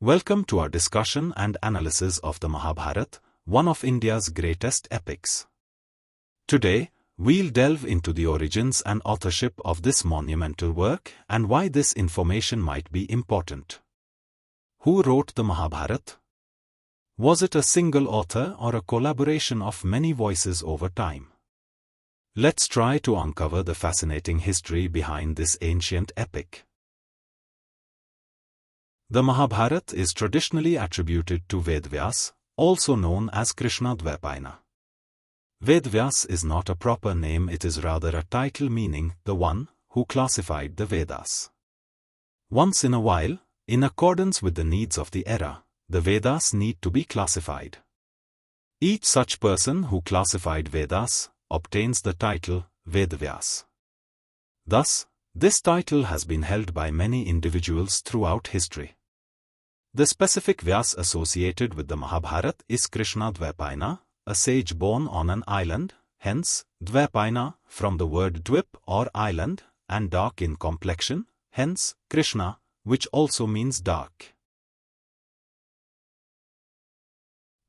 Welcome to our discussion and analysis of the Mahabharata, one of India's greatest epics. Today, we'll delve into the origins and authorship of this monumental work and why this information might be important. Who wrote the Mahabharata? Was it a single author or a collaboration of many voices over time? Let's try to uncover the fascinating history behind this ancient epic. The Mahabharata is traditionally attributed to Vyasa, also known as Krishnadvaipaina. Vyasa is not a proper name, it is rather a title meaning the one who classified the Vedas. Once in a while, in accordance with the needs of the era, the Vedas need to be classified. Each such person who classified Vedas obtains the title Vedavyas. Thus, this title has been held by many individuals throughout history. The specific Vyasa associated with the Mahabharata is Krishnadvaipaina, a sage born on an island, hence, Dvaipaina, from the word dvip or island, and dark in complexion, hence, Krishna, which also means dark.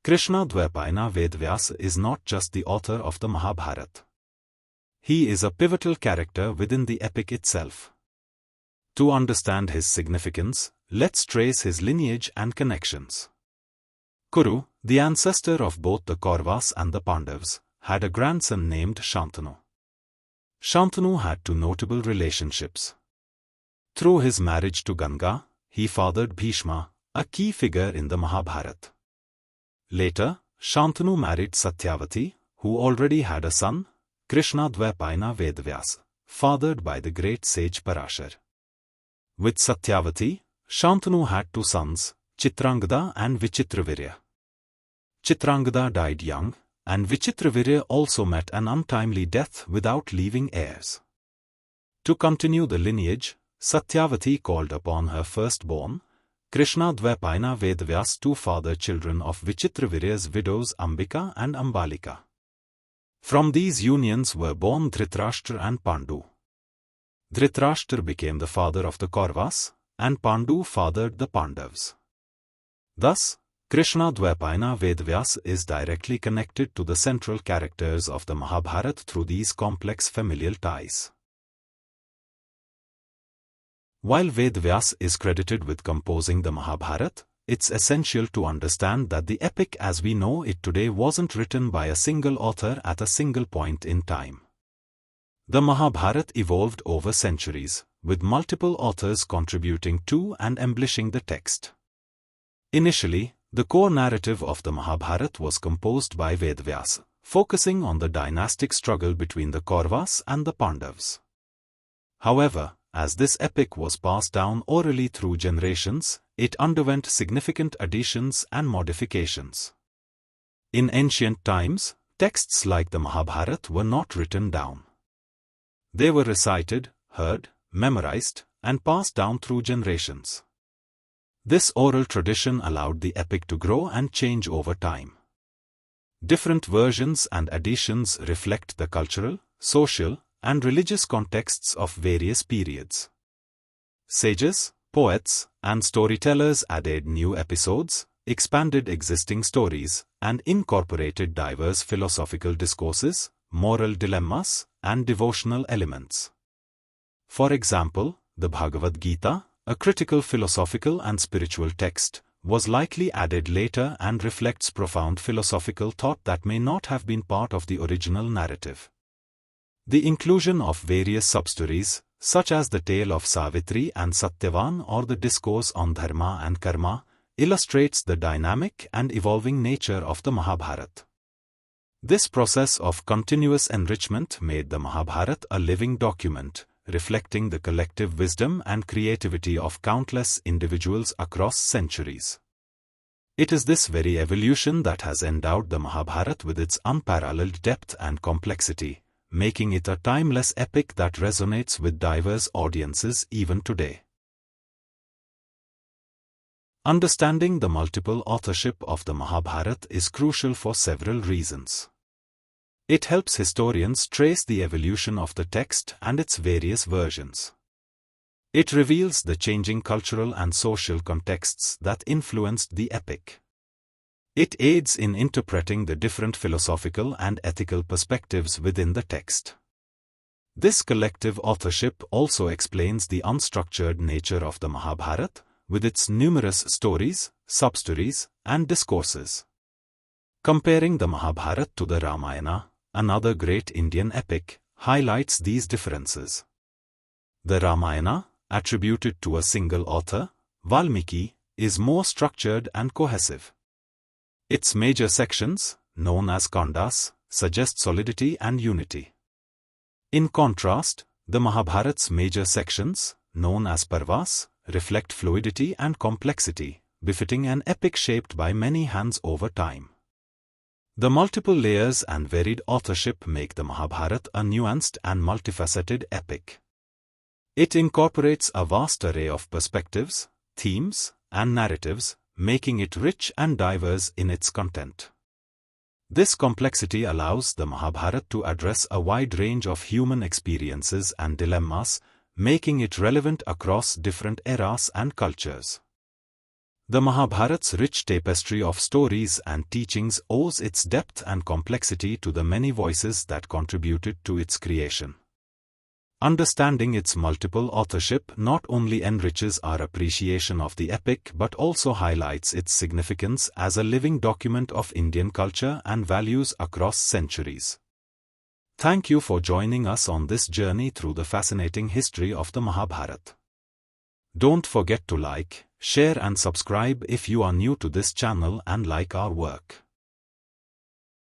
Krishnadvaipaina Vedavyasa is not just the author of the Mahabharata. He is a pivotal character within the epic itself. To understand his significance, let's trace his lineage and connections. Kuru, the ancestor of both the Kauravas and the Pandavas, had a grandson named Shantanu. Shantanu had two notable relationships. Through his marriage to Ganga, he fathered Bhishma, a key figure in the Mahabharata. Later, Shantanu married Satyavati, who already had a son, Krishnadvaipaina Vedavyasa, fathered by the great sage Parashar. With Satyavati, Shantanu had two sons, Chitrangada and Vichitravirya. Chitrangada died young, and Vichitravirya also met an untimely death without leaving heirs. To continue the lineage, Satyavati called upon her firstborn, Krishnadvaipaina Vedavyasa to father children of Vichitravirya's widows Ambika and Ambalika. From these unions were born Dhritarashtra and Pandu. Dhritarashtra became the father of the Kauravas, and Pandu fathered the Pandavas. Thus, Krishnadvaipaina Vedavyasa is directly connected to the central characters of the Mahabharata through these complex familial ties. While Vedavyasa is credited with composing the Mahabharata, it's essential to understand that the epic as we know it today wasn't written by a single author at a single point in time. The Mahabharata evolved over centuries, with multiple authors contributing to and embellishing the text. Initially, the core narrative of the Mahabharata was composed by Vedavyasa, focusing on the dynastic struggle between the Kauravas and the Pandavas. However, as this epic was passed down orally through generations, it underwent significant additions and modifications. In ancient times, texts like the Mahabharata were not written down. They were recited, heard, memorized, and passed down through generations. This oral tradition allowed the epic to grow and change over time. Different versions and additions reflect the cultural, social, and religious contexts of various periods. Sages, poets, and storytellers added new episodes, expanded existing stories, and incorporated diverse philosophical discourses, moral dilemmas, and devotional elements. For example, the Bhagavad Gita, a critical philosophical and spiritual text, was likely added later and reflects profound philosophical thought that may not have been part of the original narrative. The inclusion of various substories, such as the tale of Savitri and Satyavan or the discourse on dharma and karma, illustrates the dynamic and evolving nature of the Mahabharata. This process of continuous enrichment made the Mahabharata a living document, reflecting the collective wisdom and creativity of countless individuals across centuries. It is this very evolution that has endowed the Mahabharata with its unparalleled depth and complexity, making it a timeless epic that resonates with diverse audiences even today. Understanding the multiple authorship of the Mahabharata is crucial for several reasons. It helps historians trace the evolution of the text and its various versions. It reveals the changing cultural and social contexts that influenced the epic. It aids in interpreting the different philosophical and ethical perspectives within the text. This collective authorship also explains the unstructured nature of the Mahabharata, with its numerous stories, sub-stories, and discourses. Comparing the Mahabharata to the Ramayana, another great Indian epic, highlights these differences. The Ramayana, attributed to a single author, Valmiki, is more structured and cohesive. Its major sections, known as kandas, suggest solidity and unity. In contrast, the Mahabharata's major sections, known as parvas, reflect fluidity and complexity, befitting an epic shaped by many hands over time. The multiple layers and varied authorship make the Mahabharata a nuanced and multifaceted epic. It incorporates a vast array of perspectives, themes, and narratives, making it rich and diverse in its content. This complexity allows the Mahabharata to address a wide range of human experiences and dilemmas, making it relevant across different eras and cultures. The Mahabharata's rich tapestry of stories and teachings owes its depth and complexity to the many voices that contributed to its creation. Understanding its multiple authorship not only enriches our appreciation of the epic but also highlights its significance as a living document of Indian culture and values across centuries. Thank you for joining us on this journey through the fascinating history of the Mahabharata. Don't forget to like, share and subscribe if you are new to this channel and like our work.